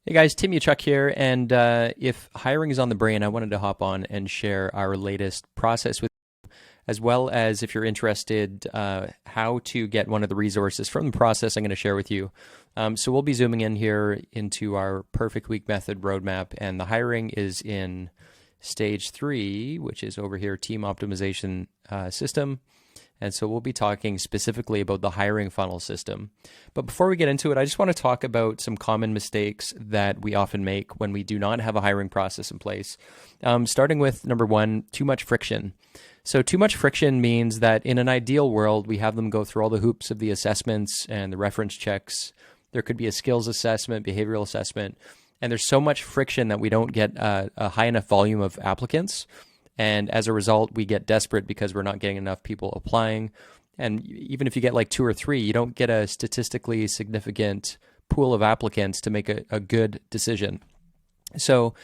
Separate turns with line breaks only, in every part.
Hey guys, Tim Uchuk here, and if hiring is on the brain, I wanted to hop on and share our latest process with you, as well as if you're interested, how to get one of the resources from the process I'm going to share with you. So we'll be zooming in here into our Perfect Week Method roadmap, and the hiring is in stage 3, which is over here, team optimization system. And so we'll be talking specifically about the hiring funnel system. But before we get into it, I just want to talk about some common mistakes that we often make when we do not have a hiring process in place. Starting with number 1, too much friction. So too much friction means that in an ideal world, we have them go through all the hoops of the assessments and the reference checks. There could be a skills assessment, behavioral assessment, and there's so much friction that we don't get a high enough volume of applicants. And as a result, we get desperate because we're not getting enough people applying. And even if you get like 2 or 3, you don't get a statistically significant pool of applicants to make a good decision. So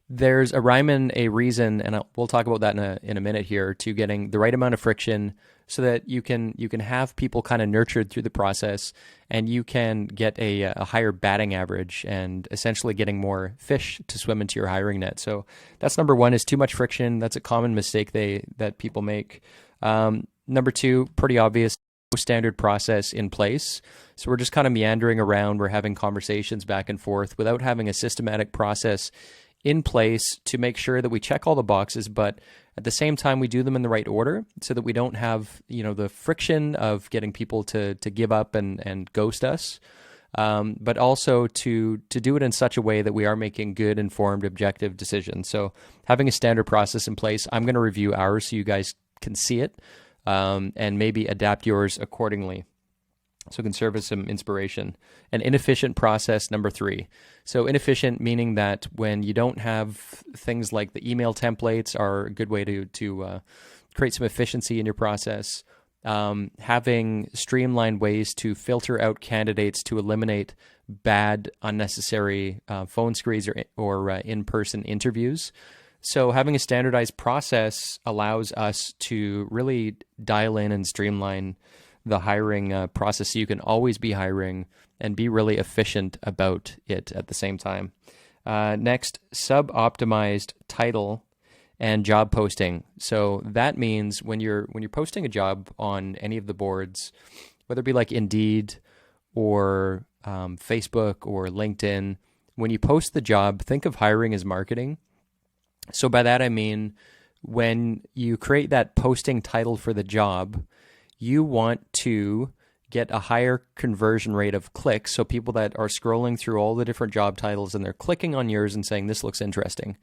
there's a rhyme and a reason, and we'll talk about that in a minute here, to getting the right amount of friction so that you can have people kind of nurtured through the process, and you can get a higher batting average and essentially getting more fish to swim into your hiring net. So that's number 1, is too much friction. That's a common mistake that people make. Number 2, pretty obvious, no standard process in place. So we're just kind of meandering around. We're having conversations back and forth without having a systematic process in place to make sure that we check all the boxes, but at the same time we do them in the right order so that we don't have, the friction of getting people to give up and ghost us, but also to do it in such a way that we are making good, informed, objective decisions. So having a standard process in place, I'm going to review ours so you guys can see it, and maybe adapt yours accordingly. So it can serve as some inspiration. An inefficient process, number 3. So inefficient meaning that when you don't have things like the email templates are a good way to create some efficiency in your process. Having streamlined ways to filter out candidates to eliminate bad, unnecessary phone screens or in-person interviews. So having a standardized process allows us to really dial in and streamline the hiring process so you can always be hiring and be really efficient about it at the same time. Next, sub-optimized title and job posting. So that means when you're posting a job on any of the boards, whether it be like Indeed or Facebook or LinkedIn, when you post the job, think of hiring as marketing. So by that I mean when you create that posting title for the job, you want to get a higher conversion rate of clicks. So people that are scrolling through all the different job titles and they're clicking on yours and saying, this looks interesting.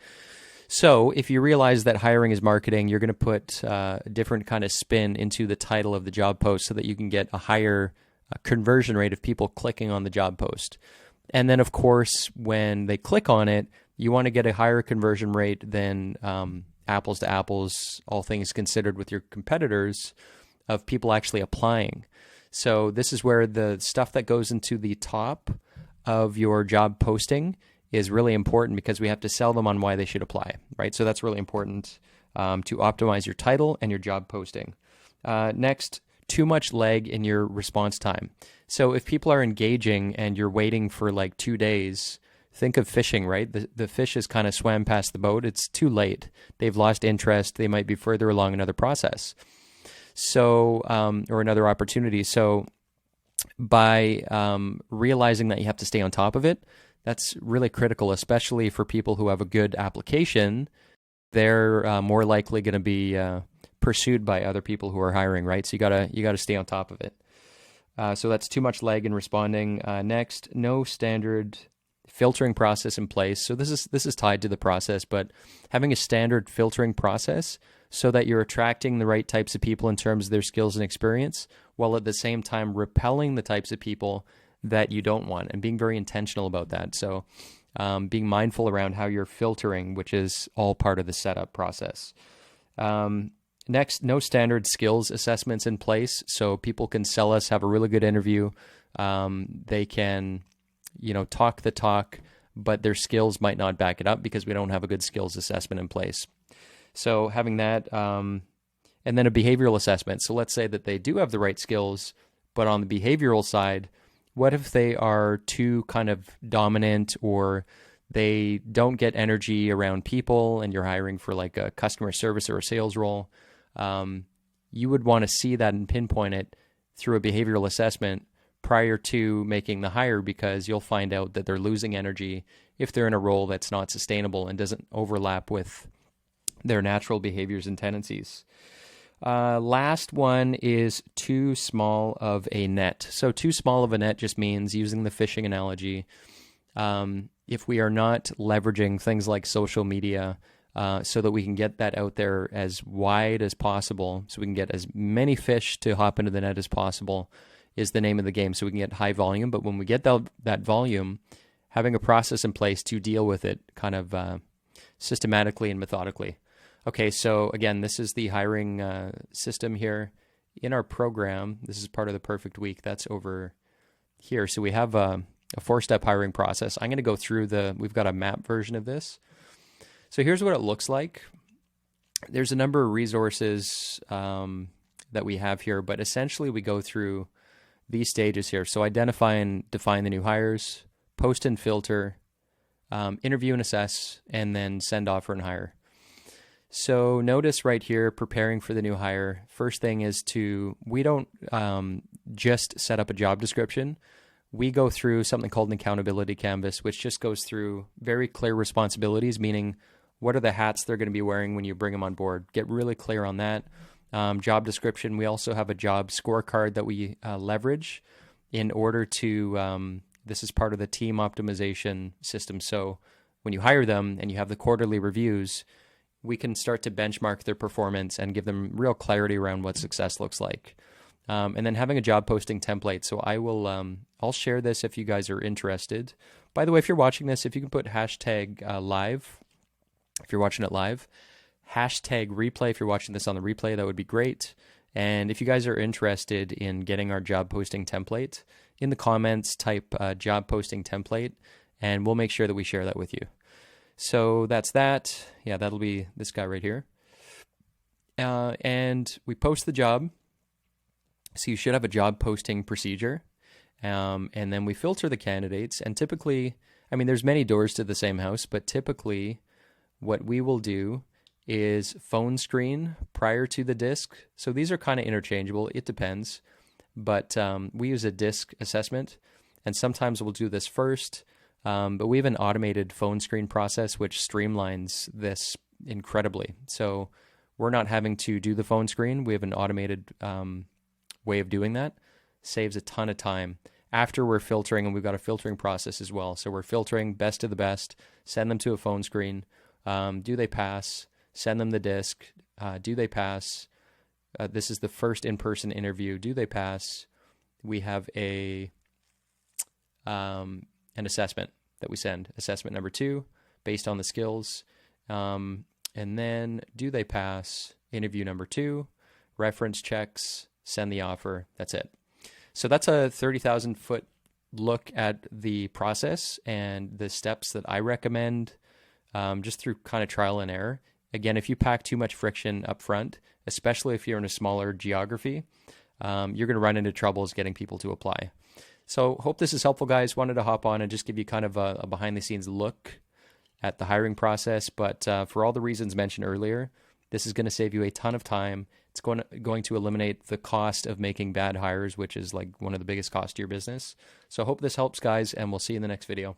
So if you realize that hiring is marketing, you're going to put a different kind of spin into the title of the job post so that you can get a higher conversion rate of people clicking on the job post. And then, of course, when they click on it, you want to get a higher conversion rate than apples to apples, all things considered, with your competitors, of people actually applying. So this is where the stuff that goes into the top of your job posting is really important, because we have to sell them on why they should apply, right? So that's really important to optimize your title and your job posting. Next, too much lag in your response time. So if people are engaging and you're waiting for like 2 days, think of fishing, right? The fish has kind of swam past the boat. It's too late. They've lost interest. They might be further along another process. So, or another opportunity. So by realizing that you have to stay on top of it, that's really critical, especially for people who have a good application. They're more likely going to be pursued by other people who are hiring, right? So you gotta stay on top of it. So that's too much lag in responding. Next, no standard filtering process in place. So this is tied to the process, but having a standard filtering process so that you're attracting the right types of people in terms of their skills and experience, while at the same time repelling the types of people that you don't want, and being very intentional about that. So being mindful around how you're filtering, which is all part of the setup process. Next, no standard skills assessments in place. So people can sell us, have a really good interview. They can, talk the talk, but their skills might not back it up because we don't have a good skills assessment in place. So having that, and then a behavioral assessment. So let's say that they do have the right skills, but on the behavioral side, What if they are too kind of dominant, or they don't get energy around people and you're hiring for like a customer service or a sales role? You would want to see that and pinpoint it through a behavioral assessment prior to making the hire, because you'll find out that they're losing energy if they're in a role that's not sustainable and doesn't overlap with their natural behaviors and tendencies. Last one is too small of a net. So too small of a net just means, using the fishing analogy, if we are not leveraging things like social media so that we can get that out there as wide as possible, so we can get as many fish to hop into the net as possible, is the name of the game. So we can get high volume, but when we get that volume, having a process in place to deal with it kind of systematically and methodically. Okay, so again, this is the hiring system here in our program. This is part of the perfect week. That's over here. So we have a 4-step hiring process. I'm going to go through we've got a map version of this. So here's what it looks like. There's a number of resources that we have here, but essentially we go through these stages here. So identify and define the new hires, post and filter, interview and assess, and then send, offer, and hire. So notice right here, preparing for the new hire. First thing is we don't just set up a job description. We go through something called an accountability canvas, which just goes through very clear responsibilities, meaning what are the hats they're going to be wearing when you bring them on board. Get really clear on that. Job description. We also have a job scorecard that we leverage in order to, this is part of the team optimization system. So when you hire them and you have the quarterly reviews, we can start to benchmark their performance and give them real clarity around what success looks like. And then having a job posting template. So I'll share this if you guys are interested. By the way, if you're watching this, if you can put hashtag live, if you're watching it live, hashtag replay if you're watching this on the replay, that would be great. And if you guys are interested in getting our job posting template, in the comments, type job posting template, and we'll make sure that we share that with you. So that's that. Yeah, that'll be this guy right here. And we post the job. So you should have a job posting procedure. And then we filter the candidates. And typically, I mean, there's many doors to the same house, but typically what we will do is phone screen prior to the disc. So these are kind of interchangeable. It depends. But we use a disc assessment. And sometimes we'll do this first. But we have an automated phone screen process which streamlines this incredibly. So we're not having to do the phone screen. We have an automated way of doing that. Saves a ton of time. After we're filtering, and we've got a filtering process as well. So we're filtering best of the best, send them to a phone screen. Do they pass? Send them the disc. Do they pass? This is the first in-person interview. Do they pass? We have an assessment that we send. Assessment number 2, based on the skills. And then do they pass? Interview number 2, reference checks, send the offer. That's it. So that's a 30,000 foot look at the process and the steps that I recommend just through kind of trial and error. Again, if you pack too much friction up front, especially if you're in a smaller geography, you're going to run into troubles getting people to apply. So hope this is helpful, guys. Wanted to hop on and just give you kind of a behind the scenes look at the hiring process. But for all the reasons mentioned earlier, this is going to save you a ton of time. It's going to eliminate the cost of making bad hires, which is like one of the biggest costs to your business. So I hope this helps, guys, and we'll see you in the next video.